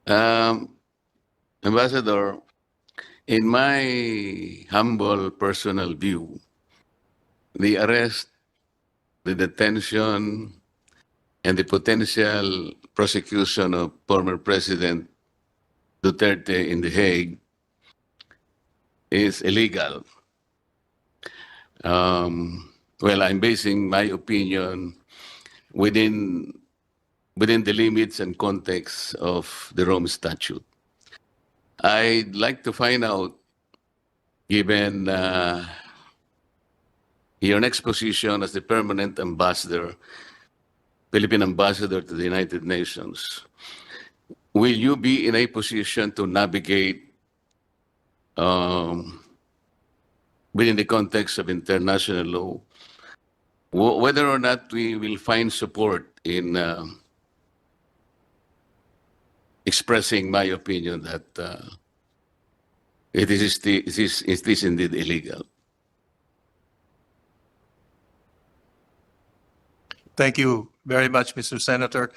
Um, Ambassador, in my humble personal view, the arrest, the detention, and the potential prosecution of former President Duterte in The Hague is illegal. Well, I'm basing my opinion within the limits and context of the Rome Statute. I'd like to find out, given your next position as the permanent ambassador, Philippine ambassador to the United Nations, will you be in a position to navigate within the context of international law, whether or not we will find support in expressing my opinion that it is indeed illegal? Thank you very much, Mr. Senator.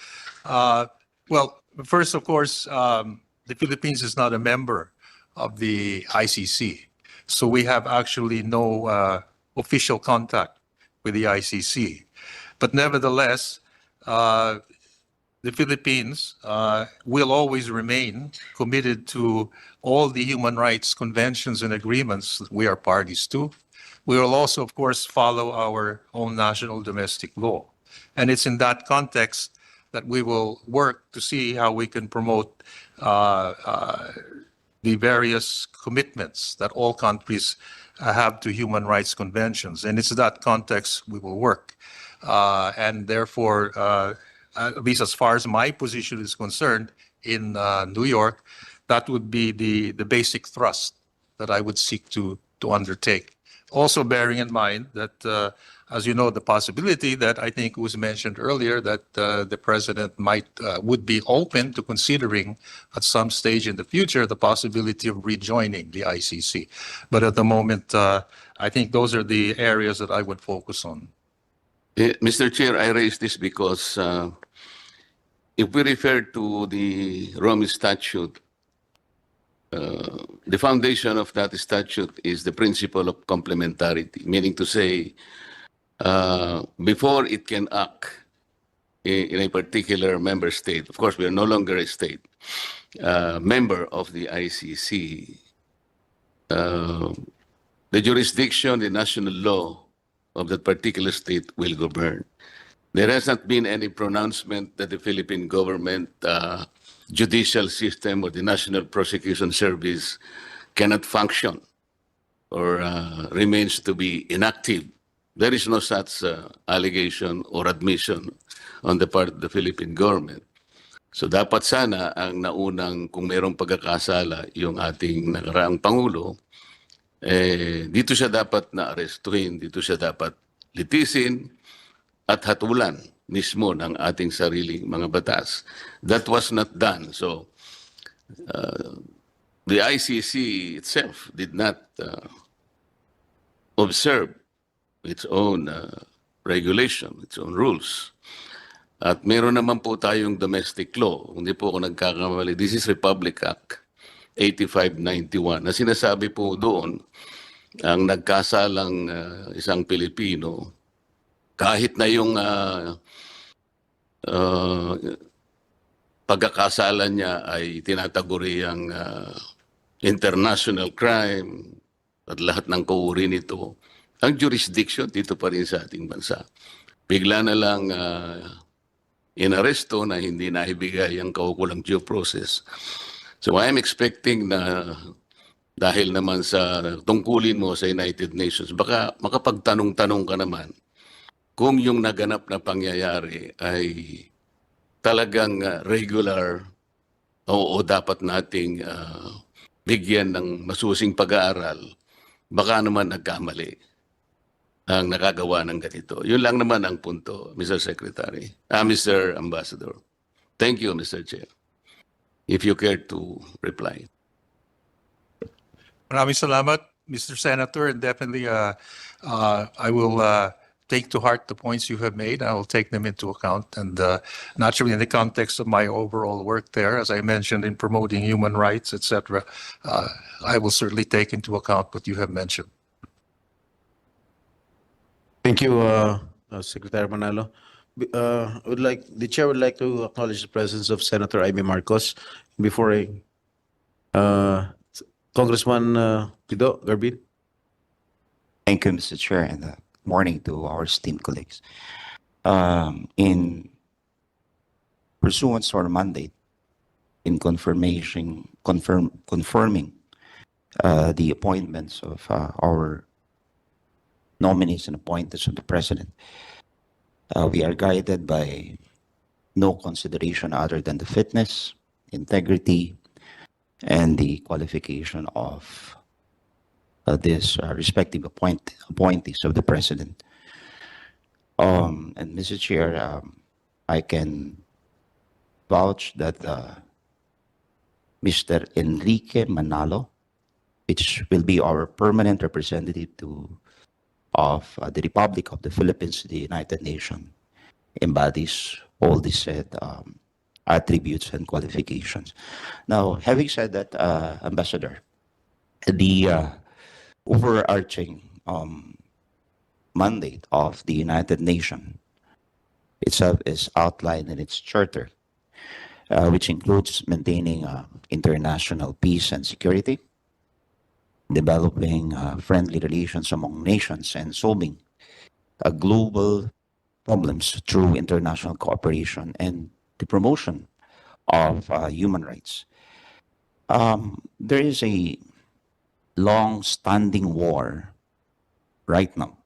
Well, first, of course, the Philippines is not a member of the ICC. So we have actually no official contact with the ICC. But nevertheless, the Philippines will always remain committed to all the human rights conventions and agreements that we are parties to. We will also, of course, follow our own national domestic law. And it's in that context that we will work to see how we can promote the various commitments that all countries have to human rights conventions. And it's in that context we will work. And therefore, at least as far as my position is concerned in New York, that would be the basic thrust that I would seek to undertake. Also bearing in mind that, as you know, the possibility that I think was mentioned earlier that the president would be open to considering at some stage in the future the possibility of rejoining the ICC. But at the moment, I think those are the areas that I would focus on. Mr. Chair, I raise this because if we refer to the Rome Statute, the foundation of that statute is the principle of complementarity, meaning to say, before it can act in a particular member state, of course, we are no longer a state member of the ICC, the jurisdiction, the national law of that particular state will govern. There has not been any pronouncement that the Philippine government judicial system or the National Prosecution Service cannot function or remains to be inactive. There is no such allegation or admission on the part of the Philippine government. So dapat sana ang naunang, kung mayroong pagkakasala yung ating nakaraang Pangulo, dito siya dapat na-arestuhin, dito siya dapat litisin at hatulan mismo ng ating sariling mga batas. That was not done. So the ICC itself did not observe its own regulation, its own rules. At meron naman po tayong domestic law. Hindi po ako nagkakamali. This is Republic Act 8591 na sinasabi po doon ang nagkasalang isang Pilipino, kahit na yung pagkakasalan niya ay tinataguri ang international crime at lahat ng kauri nito, ang jurisdiction dito pa rin sa ating bansa. Bigla na lang inaresto na hindi naibigay ang kaukulang due process. So I'm expecting na dahil naman sa tungkulin mo sa United Nations, baka makapagtanong-tanong ka naman kung yung naganap na pangyayari ay talagang regular o dapat nating bigyan ng masusing pag-aaral, baka naman nagkamali ang nakagawa ng ganito. Yun lang naman ang punto, Mr. Secretary. Mr. Ambassador. Thank you, Mr. Chair. If you care to reply. Maraming salamat, Mr. Senator, and definitely I will take to heart the points you have made. I will take them into account. And naturally, in the context of my overall work there, as I mentioned, in promoting human rights, etc., I will certainly take into account what you have mentioned. Thank you, Secretary Manalo. The chair would like to acknowledge the presence of Senator Amy Marcos before Congressman Pido Garbin. Thank you, Mr. Chair, and morning to our esteemed colleagues. In pursuance to our mandate in confirming the appointments of our nominees and appointees of the President, we are guided by no consideration other than the fitness, integrity, and the qualification of this respective appointees of the President. And Mr. Chair, I can vouch that Mr. Enrique Manalo, which will be our permanent representative of the Republic of the Philippines to the United Nations, embodies all these said attributes and qualifications. Now, having said that, Ambassador, the overarching mandate of the United Nations itself is outlined in its charter, which includes maintaining international peace and security, developing friendly relations among nations, and solving global problems through international cooperation and the promotion of human rights. There is a long-standing war right now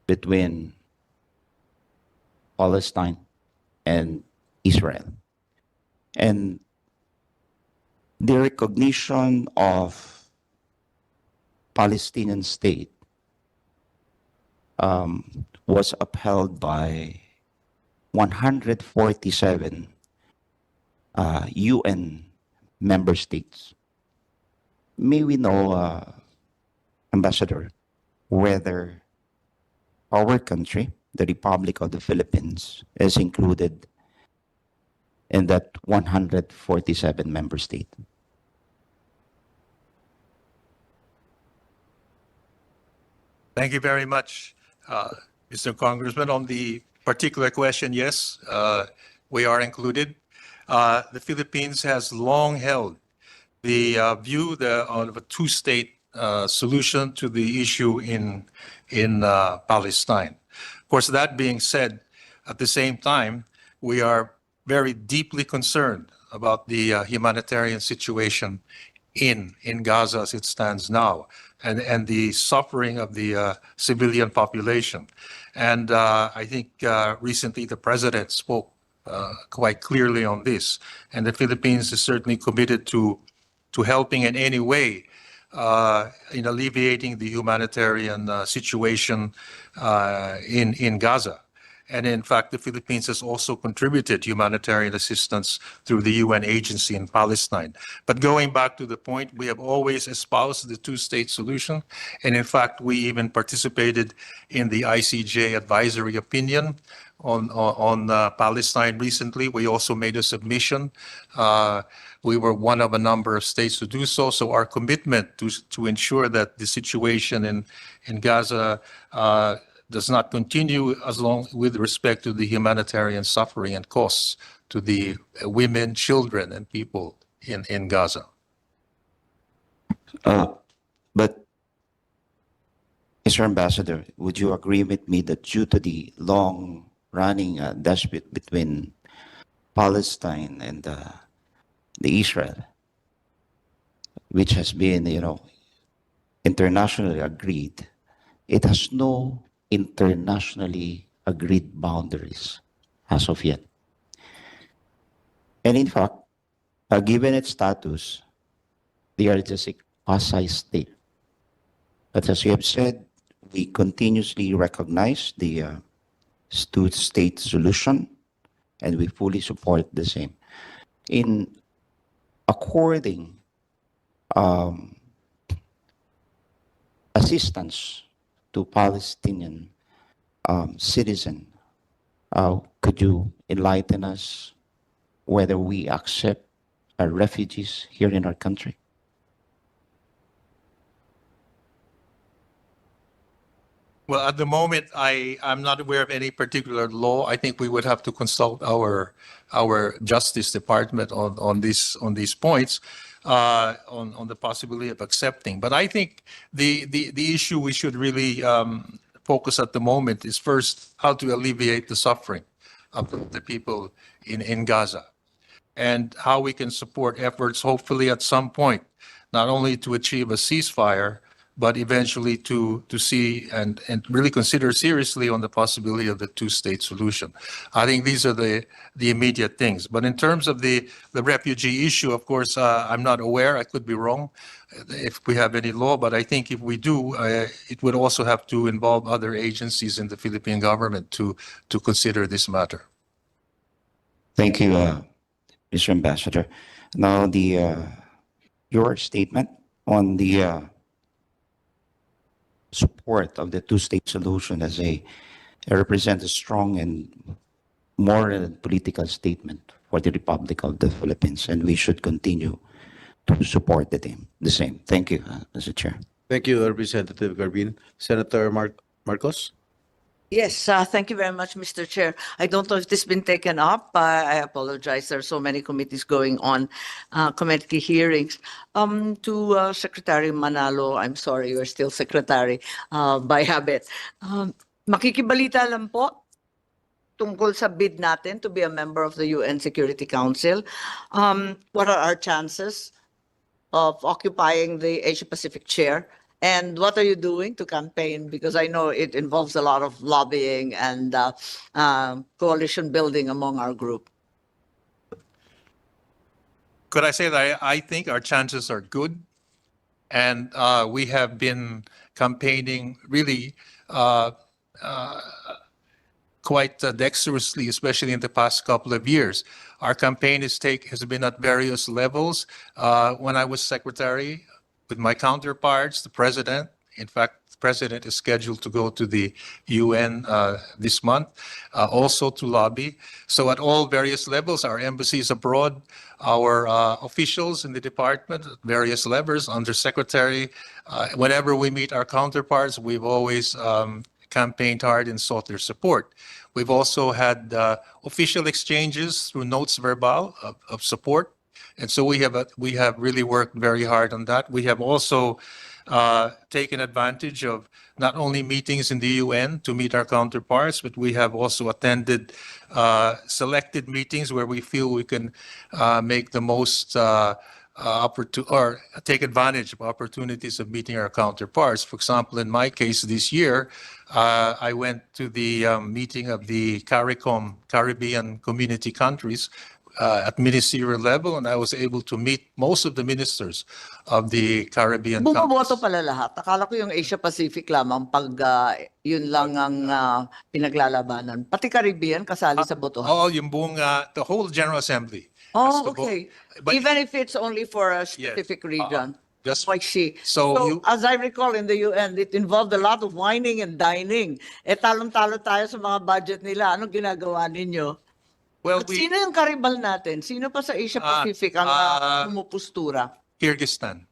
between Palestine and Israel. And the recognition of Palestinian state was upheld by 147 UN member states. May we know, Ambassador, whether our country, the Republic of the Philippines, is included in that 147 member state? Thank you very much, Mr. Congressman. On the particular question, yes, we are included. The Philippines has long held the view of a two-state solution to the issue in Palestine. Of course, that being said, at the same time, we are very deeply concerned about the humanitarian situation in Gaza as it stands now, and the suffering of the civilian population. And I think recently the president spoke quite clearly on this, and the Philippines is certainly committed to helping in any way in alleviating the humanitarian situation in Gaza. And in fact, the Philippines has also contributed humanitarian assistance through the UN agency in Palestine. But going back to the point, we have always espoused the two-state solution. And in fact, we even participated in the ICJ advisory opinion on Palestine recently. We also made a submission. We were one of a number of states to do so. So our commitment to ensure that the situation in Gaza does not continue as long with respect to the humanitarian suffering and costs to the women, children, and people in Gaza. But, Mr. Ambassador, would you agree with me that due to the long-running dispute between Palestine and the Israel, which has been, internationally agreed, it has no internationally agreed boundaries as of yet. And in fact, given its status, they are just a quasi-state. But as you have said, we continuously recognize the two-state solution, and we fully support the same. In according assistance to Palestinian citizen, could you enlighten us whether we accept refugees here in our country? Well, at the moment, I'm not aware of any particular law. I think we would have to consult our Justice Department on these points, on the possibility of accepting. But I think the issue we should really focus at the moment is first how to alleviate the suffering of the people in Gaza, and how we can support efforts, hopefully at some point, not only to achieve a ceasefire, but eventually to see and really consider seriously on the possibility of the two-state solution. I think these are the immediate things. But in terms of the refugee issue, of course, I'm not aware. I could be wrong if we have any law, but I think if we do, it would also have to involve other agencies in the Philippine government to consider this matter. Thank you, Mr. Ambassador. Now, your statement on the support of the two-state solution as represents a strong and moral and political statement for the Republic of the Philippines, and we should continue to support the same. Thank you, Mr. Chair. Thank you, Representative Garbin. Senator Marcos? Yes, thank you very much, Mr. Chair. I don't know if this has been taken up. I apologize. There are so many committees going on, committee hearings. To Secretary Manalo, I'm sorry, you're still Secretary by habit. Makikibalita lang po tungkol sa bid natin to be a member of the UN Security Council. What are our chances of occupying the Asia-Pacific chair? And what are you doing to campaign? Because I know it involves a lot of lobbying and coalition building among our group. Could I say that I think our chances are good, and we have been campaigning really quite dexterously, especially in the past couple of years. Our campaign has been at various levels. When I was secretary, with my counterparts, the president, in fact, the president is scheduled to go to the UN this month, also to lobby. So at all various levels, our embassies abroad, our officials in the department, at various levels, undersecretary, whenever we meet our counterparts, we've always campaigned hard and sought their support. We've also had official exchanges through notes verbal of support. And so we have really worked very hard on that. We have also taken advantage of not only meetings in the UN to meet our counterparts, but we have also attended selected meetings where we feel we can make the most or take advantage of opportunities of meeting our counterparts. For example, in my case this year, I went to the meeting of the CARICOM, Caribbean Community Countries, at ministerial level, and I was able to meet most of the ministers of the Caribbean Bumoboto countries. pala lahat. Akala ko yung Asia Pacific lamang pag yun lang ang pinaglalabanan. Pati Caribbean kasali sa botohan. All yung buong, the whole General Assembly. has Oh, to vote. okay. But Even if it's only for a specific region. just I see. so you- as I recall in the UN, it involved a lot of whining and dining. Eh, talong-talo tayo sa mga budget nila. Anong ginagawa ninyo? well, At sino yung karibal natin? Sino pa sa Asia Pacific ang pumupustura? Kyrgyzstan.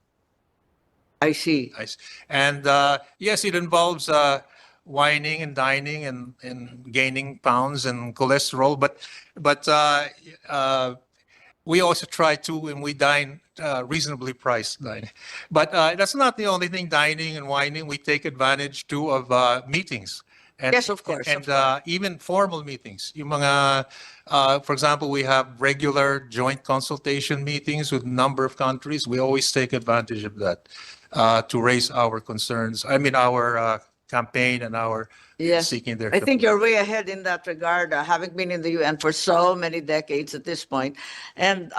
I see. And yes, it involves whining and dining and gaining pounds and cholesterol, but we also try to, and we dine reasonably priced dining. But that's not the only thing, dining and whining. We take advantage too of meetings. And, Yes, of course, And of course. even formal meetings. Yung mga, for example, we have regular joint consultation meetings with a number of countries. We always take advantage of that to raise our concerns. I mean, our campaign and our Yes. seeking their I think you're way ahead in that regard, having been in the UN for so many decades at this point. And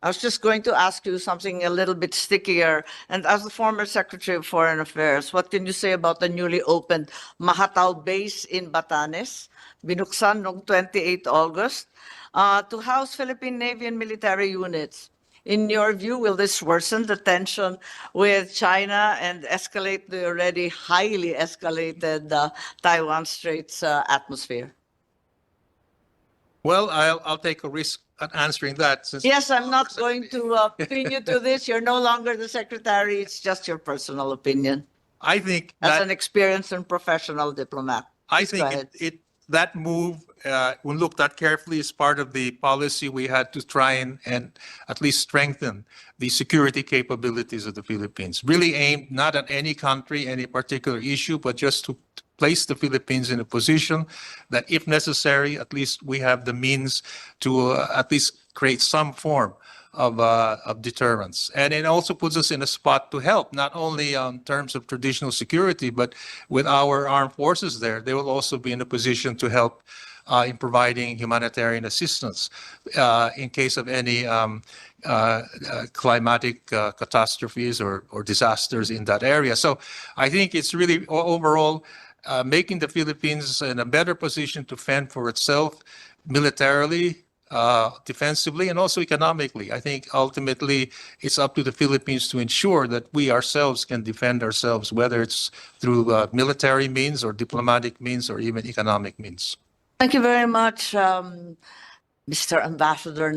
I was just going to ask you something a little bit stickier. And as the former Secretary of Foreign Affairs, what can you say about the newly opened Mahatao base in Batanes, binuksan noong 28 August, to house Philippine Navy and military units? In your view, will this worsen the tension with China and escalate the already highly escalated Taiwan Straits atmosphere? Well, I'll take a risk at answering that since. Yes, I'm not going to pin you to this. You're no longer the secretary. It's just your personal opinion I think as that an experienced and professional diplomat. I Please go think ahead. that move, when looked at carefully, is part of the policy we had to try and at least strengthen the security capabilities of the Philippines. Really aimed not at any country, any particular issue, but just to place the Philippines in a position that, if necessary, at least we have the means to at least create some form of deterrence. And it also puts us in a spot to help, not only in terms of traditional security, but with our armed forces there, they will also be in a position to help in providing humanitarian assistance in case of any climatic catastrophes or disasters in that area. So I think it's really overall making the Philippines in a better position to fend for itself militarily, defensively, and also economically. I think ultimately it's up to the Philippines to ensure that we ourselves can defend ourselves, whether it's through military means or diplomatic means or even economic means. Thank you very much, Mr. Ambassador.